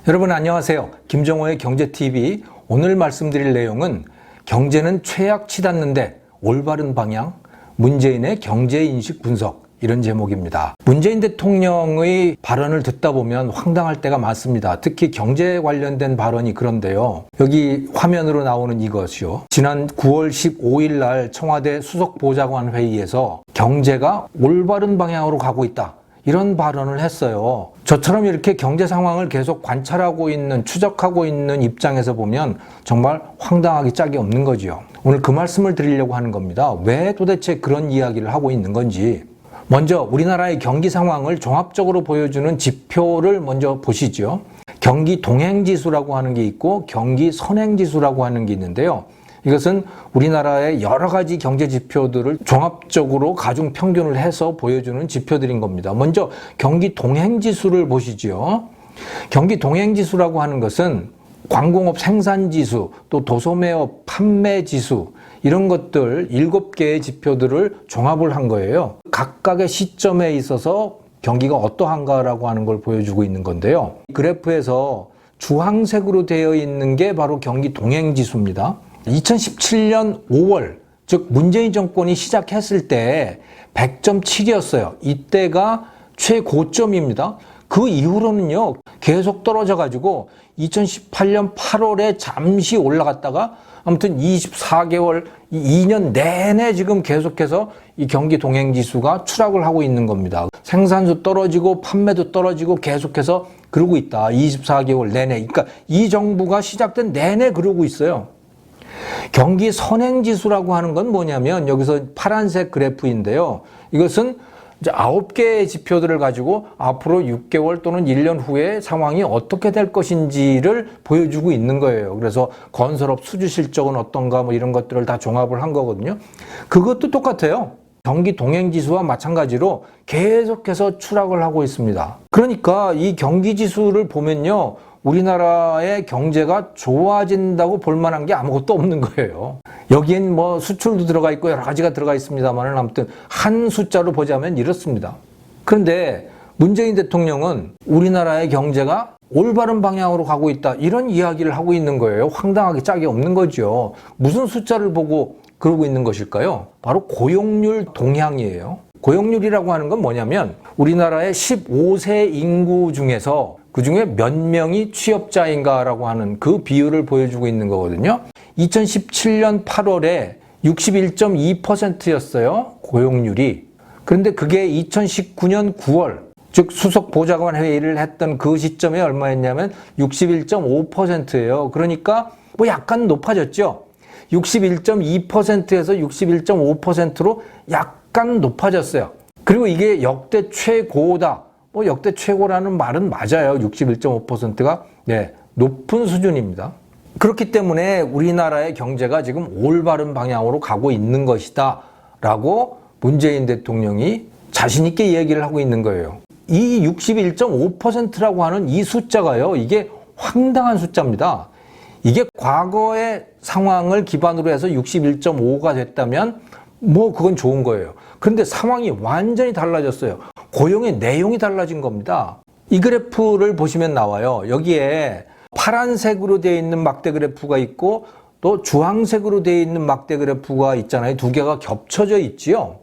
여러분 안녕하세요. 김정호의 경제TV. 오늘 말씀드릴 내용은 경제는 최악 치닫는데 올바른 방향, 문재인의 경제인식 분석, 이런 제목입니다. 문재인 대통령의 발언을 듣다 보면 황당할 때가 많습니다. 특히 경제 관련된 발언이 그런데요. 여기 화면으로 나오는 이것이요. 지난 9월 15일 날 청와대 수석보좌관 회의에서 경제가 올바른 방향으로 가고 있다, 이런 발언을 했어요. 저처럼 이렇게 경제 상황을 계속 관찰하고 있는, 추적하고 있는 입장에서 보면 정말 황당하기 짝이 없는 거지요. 오늘 그 말씀을 드리려고 하는 겁니다. 왜 도대체 그런 이야기를 하고 있는 건지. 먼저 우리나라의 경기 상황을 종합적으로 보여주는 지표를 먼저 보시죠. 경기 동행지수라고 하는 게 있고 경기 선행지수라고 하는 게 있는데요. 이것은 우리나라의 여러 가지 경제 지표들을 종합적으로 가중 평균을 해서 보여주는 지표들인 겁니다. 먼저 경기 동행지수를 보시죠. 경기 동행지수라고 하는 것은 광공업 생산지수, 또 도소매업 판매지수, 이런 것들 7개의 지표들을 종합을 한 거예요. 각각의 시점에 있어서 경기가 어떠한가라고 하는 걸 보여주고 있는 건데요. 그래프에서 주황색으로 되어 있는 게 바로 경기 동행지수입니다. 2017년 5월, 즉 문재인 정권이 시작했을 때 100.7이었어요. 이때가 최고점입니다. 그 이후로는요, 계속 떨어져가지고 2018년 8월에 잠시 올라갔다가 아무튼 24개월, 2년 내내 지금 계속해서 이 경기 동행지수가 추락을 하고 있는 겁니다. 생산수 떨어지고 판매도 떨어지고 계속해서 그러고 있다. 24개월 내내. 그러니까 이 정부가 시작된 내내 그러고 있어요. 경기 선행지수라고 하는 건 뭐냐면 여기서 파란색 그래프인데요. 이것은 이제 9개의 지표들을 가지고 앞으로 6개월 또는 1년 후에 상황이 어떻게 될 것인지를 보여주고 있는 거예요. 그래서 건설업 수주 실적은 어떤가 뭐 이런 것들을 다 종합을 한 거거든요. 그것도 똑같아요. 경기 동행지수와 마찬가지로 계속해서 추락을 하고 있습니다. 그러니까 이 경기지수를 보면요, 우리나라의 경제가 좋아진다고 볼 만한 게 아무것도 없는 거예요. 여기엔 뭐 수출도 들어가 있고 여러 가지가 들어가 있습니다만 아무튼 한 숫자로 보자면 이렇습니다. 그런데 문재인 대통령은 우리나라의 경제가 올바른 방향으로 가고 있다, 이런 이야기를 하고 있는 거예요. 황당하게 짝이 없는 거죠. 무슨 숫자를 보고 그러고 있는 것일까요? 바로 고용률 동향이에요. 고용률이라고 하는 건 뭐냐면 우리나라의 15세 인구 중에서 그 중에 몇 명이 취업자인가라고 하는 그 비율을 보여주고 있는 거거든요. 2017년 8월에 61.2%였어요. 고용률이. 그런데 그게 2019년 9월, 즉 수석 보좌관 회의를 했던 그 시점에 얼마였냐면 61.5%예요. 그러니까 뭐 약간 높아졌죠. 61.2%에서 61.5%로 약간 높아졌어요. 그리고 이게 역대 최고다. 뭐 역대 최고라는 말은 맞아요. 61.5%가 높은 수준입니다. 그렇기 때문에 우리나라의 경제가 지금 올바른 방향으로 가고 있는 것이다 라고 문재인 대통령이 자신 있게 얘기를 하고 있는 거예요. 이 61.5%라고 하는 이 숫자가요, 이게 황당한 숫자입니다. 이게 과거의 상황을 기반으로 해서 61.5가 됐다면 뭐 그건 좋은 거예요. 그런데 상황이 완전히 달라졌어요. 고용의 내용이 달라진 겁니다. 이 그래프를 보시면 나와요. 여기에 파란색으로 되어 있는 막대 그래프가 있고 또 주황색으로 되어 있는 막대 그래프가 있잖아요. 두 개가 겹쳐져 있지요.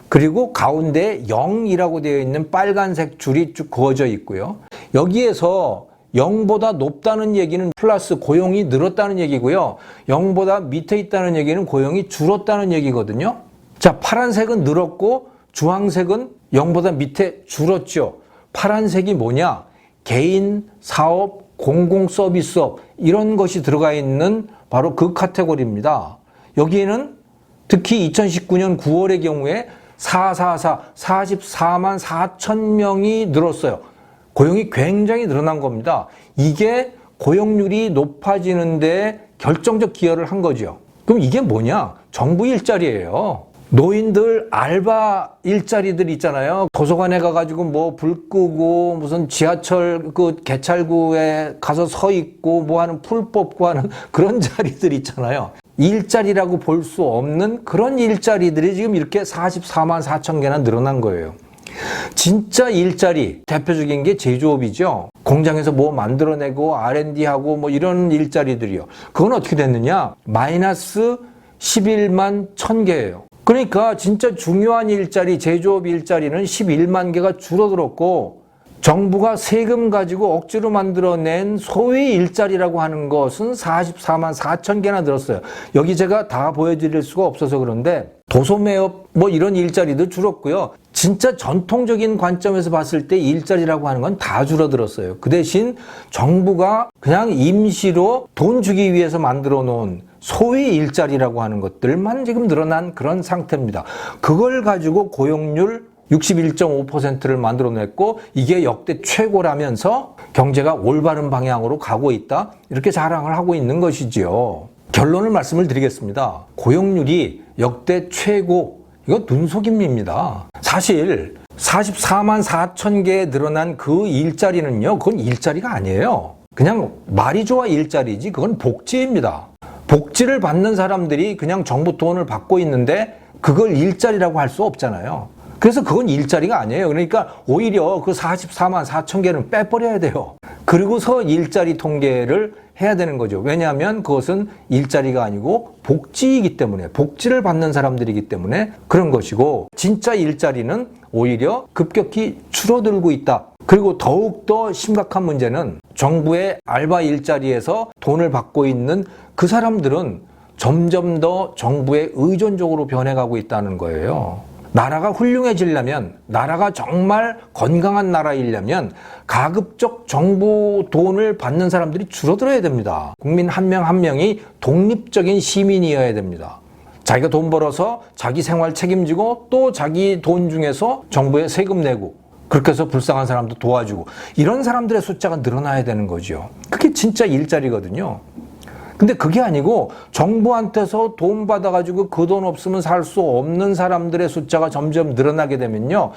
그리고 가운데 0이라고 되어 있는 빨간색 줄이 쭉 그어져 있고요. 여기에서 0보다 높다는 얘기는 플러스 고용이 늘었다는 얘기고요. 0보다 밑에 있다는 얘기는 고용이 줄었다는 얘기거든요. 자, 파란색은 늘었고 주황색은 0보다 밑에 줄었죠. 파란색이 뭐냐? 개인, 사업, 공공 서비스업, 이런 것이 들어가 있는 바로 그 카테고리입니다. 여기에는 특히 2019년 9월의 경우에 44만 4천 명이 늘었어요. 고용이 굉장히 늘어난 겁니다. 이게 고용률이 높아지는데 결정적 기여를 한 거죠. 그럼 이게 뭐냐? 정부 일자리예요. 노인들 알바 일자리들 있잖아요. 도서관에 가가지고 뭐 불 끄고 무슨 지하철 그 개찰구에 가서 서 있고 뭐 하는 풀 뽑고 하는 그런 자리들 있잖아요. 일자리라고 볼 수 없는 그런 일자리들이 지금 이렇게 44만 4천 개나 늘어난 거예요. 진짜 일자리 대표적인 게 제조업이죠. 공장에서 뭐 만들어내고 R&D하고 뭐 이런 일자리들이요. 그건 어떻게 됐느냐? 마이너스 11만 1000개예요. 그러니까 진짜 중요한 일자리, 제조업 일자리는 11만 개가 줄어들었고, 정부가 세금 가지고 억지로 만들어낸 소위 일자리라고 하는 것은 44만 4천 개나 늘었어요. 여기 제가 다 보여드릴 수가 없어서 그런데 도소매업 뭐 이런 일자리도 줄었고요. 진짜 전통적인 관점에서 봤을 때 일자리라고 하는 건 다 줄어들었어요. 그 대신 정부가 그냥 임시로 돈 주기 위해서 만들어 놓은 소위 일자리라고 하는 것들만 지금 늘어난 그런 상태입니다. 그걸 가지고 고용률 61.5%를 만들어냈고 이게 역대 최고라면서 경제가 올바른 방향으로 가고 있다, 이렇게 자랑을 하고 있는 것이지요. 결론을 말씀을 드리겠습니다. 고용률이 역대 최고, 이거 눈속임입니다. 사실 44만 4천 개에 늘어난 그 일자리는요, 그건 일자리가 아니에요. 그냥 말이 좋아 일자리지, 그건 복지입니다. 복지를 받는 사람들이 그냥 정부 돈을 받고 있는데 그걸 일자리라고 할 수 없잖아요. 그래서 그건 일자리가 아니에요. 그러니까 오히려 그 44만 4천 개는 빼버려야 돼요. 그리고서 일자리 통계를 해야 되는 거죠. 왜냐하면 그것은 일자리가 아니고 복지이기 때문에, 복지를 받는 사람들이기 때문에 그런 것이고, 진짜 일자리는 오히려 급격히 줄어들고 있다. 그리고 더욱더 심각한 문제는 정부의 알바 일자리에서 돈을 받고 있는 그 사람들은 점점 더 정부에 의존적으로 변해가고 있다는 거예요. 나라가 훌륭해지려면, 나라가 정말 건강한 나라이려면 가급적 정부 돈을 받는 사람들이 줄어들어야 됩니다. 국민 한 명 한 명이 독립적인 시민이어야 됩니다. 자기가 돈 벌어서 자기 생활 책임지고 또 자기 돈 중에서 정부에 세금 내고, 그렇게 해서 불쌍한 사람도 도와주고, 이런 사람들의 숫자가 늘어나야 되는 거죠. 그게 진짜 일자리거든요. 근데 그게 아니고 정부한테서 돈 받아가지고 그 돈 없으면 살 수 없는 사람들의 숫자가 점점 늘어나게 되면요,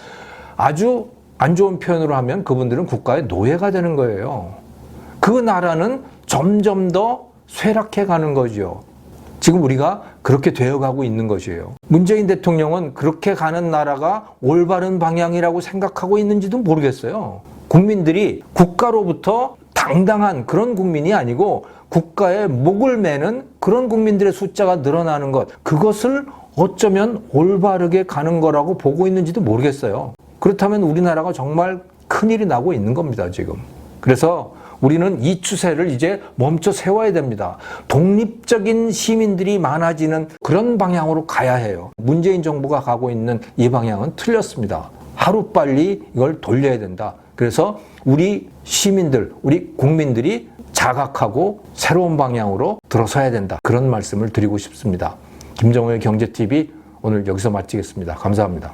아주 안 좋은 표현으로 하면 그분들은 국가의 노예가 되는 거예요. 그 나라는 점점 더 쇠락해 가는 거죠. 지금 우리가 그렇게 되어가고 있는 것이에요. 문재인 대통령은 그렇게 가는 나라가 올바른 방향이라고 생각하고 있는지도 모르겠어요. 국민들이 국가로부터 당당한 그런 국민이 아니고 국가의 목을 매는 그런 국민들의 숫자가 늘어나는 것, 그것을 어쩌면 올바르게 가는 거라고 보고 있는지도 모르겠어요. 그렇다면 우리나라가 정말 큰일이 나고 있는 겁니다, 지금. 그래서 우리는 이 추세를 이제 멈춰 세워야 됩니다. 독립적인 시민들이 많아지는 그런 방향으로 가야 해요. 문재인 정부가 가고 있는 이 방향은 틀렸습니다. 하루빨리 이걸 돌려야 된다. 그래서 우리 시민들, 우리 국민들이 자각하고 새로운 방향으로 들어서야 된다. 그런 말씀을 드리고 싶습니다. 김정호의 경제TV 오늘 여기서 마치겠습니다. 감사합니다.